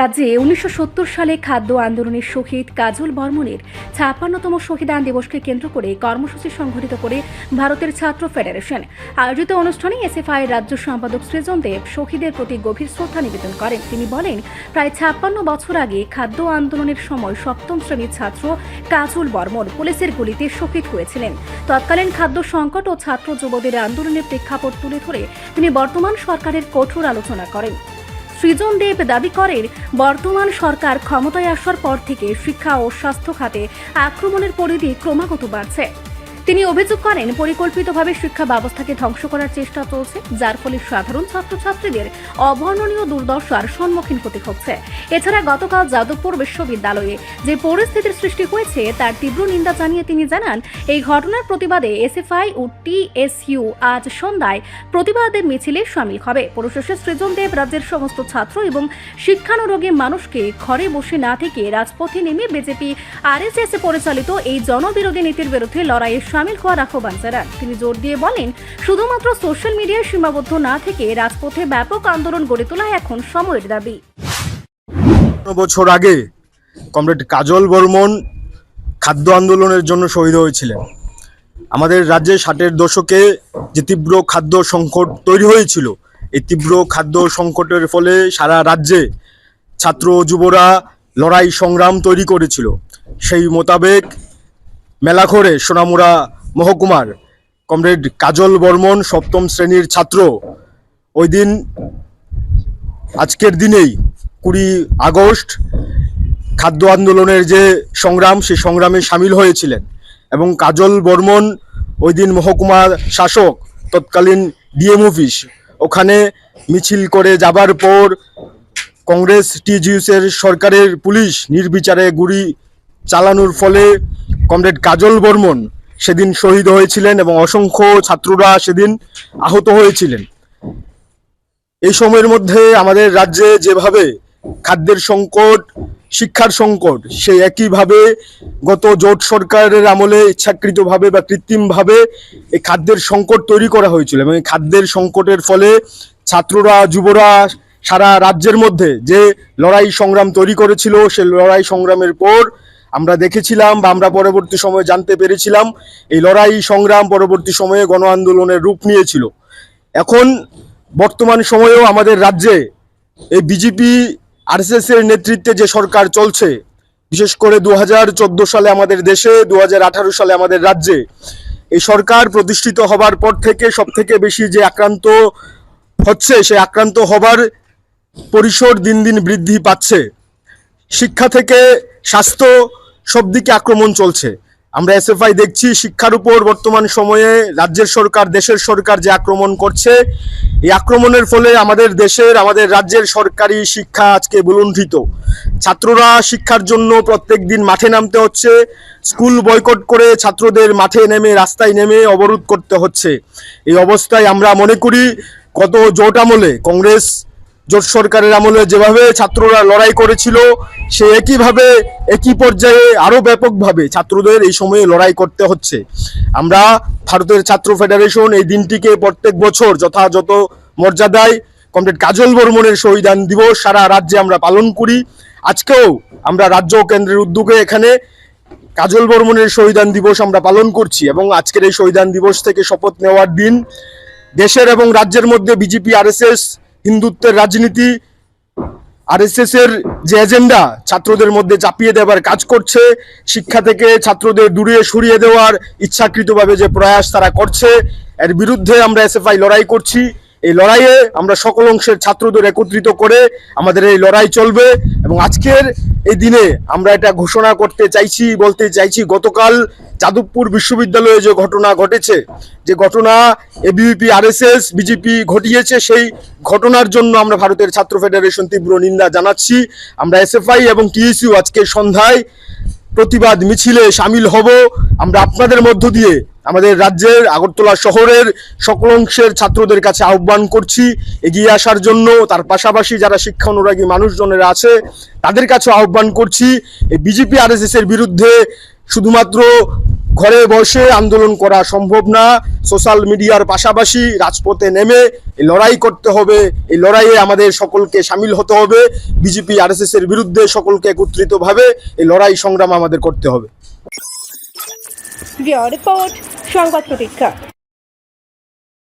রাজ্যে ১৯৭০ সালে খাদ্য আন্দোলনের শহীদ কাজল বর্মনের ৫৬তম শহীদান দিবসকে কেন্দ্র করে কর্মসূচি সংঘটিত করে ভারতের ছাত্র ফেডারেশন আয়োজিত অনুষ্ঠানে এসএফআই রাজ্য সম্পাদক সৃজন দেব শহীদের প্রতি গভীর শ্রদ্ধা নিবেদন করেন। তিনি বলেন, প্রায় ৫৬ বছর আগে খাদ্য আন্দোলনের সময় সপ্তম শ্রেণীর ছাত্র কাজল বর্মন পুলিশের গুলিতে শহীদ হয়েছিলেন। তৎকালীন খাদ্য সংকট ও ছাত্র যুবদের আন্দোলনের প্রেক্ষাপট তুলে ধরে তিনি বর্তমান সরকারের কঠোর আলোচনা করেন। সৃজন দেব দাবি করেন, বর্তমান সরকার ক্ষমতায় আসার পর থেকে শিক্ষা ও স্বাস্থ্য খাতে আক্রমণের পরিধি ক্রমাগত বাড়ছে। তিনি অভিযোগ করেন, পরিকল্পিতভাবে শিক্ষা ব্যবস্থাকে ধ্বংস করার চেষ্টা চলছে, যার ফলে সাধারণ ছাত্রছাত্রীদের অবর্ণনীয় দুর্দশার সম্মুখীন হতে হচ্ছে। এছাড়া গতকাল যাদবপুর বিশ্ববিদ্যালয়ে যে পরিস্থিতির সৃষ্টি হয়েছে তার তীব্র নিন্দা জানিয়ে তিনি জানান, এই ঘটনার প্রতিবাদে এসএফআই ও টিএসইউ আজ সন্ধ্যায় প্রতিবাদের মিছিলে শামিল হবে। পরিশেষে সৃজন দেব রাজ্যের সমস্ত ছাত্র এবং শিক্ষানুরাগী মানুষকে ঘরে বসে না থেকে রাজপথে নেমে বিজেপি আরএসএস পরিচালিত এই জনবিরোধী নীতির বিরুদ্ধে লড়াইয়ে শামিল হওয়ার আহ্বান জানান। তিনি জোর দিয়ে বলেন, শুধুমাত্র সোশ্যাল মিডিয়ায় সীমাবদ্ধ না থেকে রাজপথে ব্যাপক আন্দোলন গড়ে তোলা এখন সময়ের দাবি। বছর আগে কমরেড কাজল বর্মন খাদ্য আন্দোলনের জন্য শহীদ হয়েছিলেন। আমাদের রাজ্যে ৬০-এর দশকে যে তীব্র খাদ্য সংকট তৈরি হয়েছিল, এই তীব্র খাদ্য সংকটের ফলে সারা রাজ্যে ছাত্র যুবরা লড়াই সংগ্রাম তৈরি করেছিল। সেই মোতাবেক মেলাঘরে সোনামুড়া মহকুমার কমরেড কাজল বর্মন সপ্তম শ্রেণীর ছাত্র ওই দিন আজকের দিনেই ২০ আগস্ট খাদ্য আন্দোলনের যে সংগ্রাম, সেই সংগ্রামে সামিল হয়েছিলেন এবং কাজল বর্মন ওই দিন মহকুমা শাসক তৎকালীন ডিএম অফিস ওখানে মিছিল করে যাবার পর কংগ্রেস টিজিউসের সরকারের পুলিশ নির্বিচারে গুলি চালানোর ফলে কমরেড কাজল বর্মন সেদিন শহীদ হয়েছিলেন এবং অসংখ্য ছাত্ররা সেদিন আহত হয়েছিলেন। এই সময়ের মধ্যে আমাদের রাজ্যে যেভাবে খাদ্যের সংকট, শিক্ষার সংকট, সেই একইভাবে গত জোট সরকারের আমলে ইচ্ছাকৃতভাবে বা কৃত্রিমভাবে এই খাদ্যের সংকট তৈরি করা হয়েছিল এবং এই খাদ্যের সংকটের ফলে ছাত্ররা যুবরা সারা রাজ্যের মধ্যে যে লড়াই সংগ্রাম তৈরি করেছিল, সেই লড়াই সংগ্রামের পর আমরা দেখেছিলাম বা আমরা পরবর্তী সময়ে জানতে পেরেছিলাম এই লড়াই সংগ্রাম পরবর্তী সময়ে গণ আন্দোলনের রূপ নিয়েছিল। এখন বর্তমান সময়েও আমাদের রাজ্যে এই বিজেপি আরএসএস এর নেতৃত্বে যে সরকার চলছে, বিশেষ করে ২০১৪ সালে আমাদের দেশে, ২০১৮ সালে আমাদের রাজ্যে এই সরকার প্রতিষ্ঠিত হবার পর থেকে সবথেকে বেশি যে আক্রান্ত হচ্ছে, সেই আক্রান্ত হবার পরিসর দিন দিন বৃদ্ধি পাচ্ছে। শিক্ষা থেকে স্বাস্থ্য সব দিকে আক্রমণ চলছে। আমরা এসএফআই দেখছি শিক্ষার উপর বর্তমান সময়ে রাজ্যের সরকার, দেশের সরকার যে আক্রমণ করছে, এই আক্রমণের ফলে আমাদের দেশের, আমাদের রাজ্যের সরকারি শিক্ষা আজকে বুলুণ্ঠিত। ছাত্ররা শিক্ষার জন্য প্রত্যেক দিন মাঠে নামতে হচ্ছে, স্কুল বয়কট করে ছাত্রদের মাঠে নেমে, রাস্তায় নেমে অবরোধ করতে হচ্ছে। এই অবস্থায় আমরা মনে করি গত জোট আমলে, কংগ্রেস জোট সরকারের আমলে যেভাবে ছাত্ররা লড়াই করেছিল, সে একইভাবে একই পর্যায়ে আরো ব্যাপকভাবে ছাত্রদের এই সময়ে লড়াই করতে হচ্ছে। আমরা ভারতের ছাত্র ফেডারেশন এই দিনটিকে প্রত্যেক বছর যথাযথ মর্যাদায় কমরেড কাজল বর্মনের শহীদান দিবস সারা রাজ্যে আমরা পালন করি। আজকেও আমরা রাজ্য ও কেন্দ্রের উদ্যোগে এখানে কাজল বর্মনের শহীদান দিবস আমরা পালন করছি এবং আজকের এই শহীদান দিবস থেকে শপথ নেওয়ার দিন। দেশের এবং রাজ্যের মধ্যে বিজেপি আরএসএস হিন্দুত্বের রাজনীতি, আরএসএস এর যে এজেন্ডা ছাত্রদের মধ্যে চাপিয়ে দেওয়ার কাজ করছে, শিক্ষা থেকে ছাত্রদের দূরে সরিয়ে দেওয়ার ইচ্ছাকৃতভাবে যে প্রয়াস তারা করছে, এর বিরুদ্ধে আমরা এসএফআই লড়াই করছি। এই লড়াইয়ে আমরা সকল অংশের ছাত্রদের একত্রিত করে আমাদের এই লড়াই চলবে এবং আজকের এই দিনে আমরা এটা ঘোষণা করতে চাইছি, বলতে চাইছি, গতকাল যাদবপুর বিশ্ববিদ্যালয়ে যে ঘটনা ঘটেছে, যে ঘটনা এবিভিপি আরএসএস বিজেপি ঘটিয়েছে, সেই ঘটনার জন্য আমরা ভারতের ছাত্র ফেডারেশন তীব্র নিন্দা জানাচ্ছি। আমরা এসএফআই এবং টিএসইউ আজকে সন্ধ্যায় প্রতিবাদ মিছিলে সামিল হব। আমরা আপনাদের মধ্য দিয়ে আমাদের রাজ্যের আগরতলা শহরের সকল অংশের ছাত্রদের কাছে আহ্বান করছি এগিয়ে আসার জন্য। তার পাশাপাশি যারা শিক্ষা অনুরাগী মানুষজনেরা আছে তাদের কাছে আহ্বান করছি এই বিজেপি আরএসএস এর বিরুদ্ধে শুধুমাত্র ঘরে বসে আন্দোলন করা সম্ভব না। সোশ্যাল মিডিয়ার পাশাপাশি রাজপথে নেমে এই লড়াই করতে হবে। এই লড়াইয়ে আমাদের সকলকে সামিল হতে হবে। বিজেপি আরএসএস এর বিরুদ্ধে সকলকে একত্রিতভাবে এই লড়াই সংগ্রাম আমাদের করতে হবে। রিপোর্ট সংবাদ প্রতীক্ষা।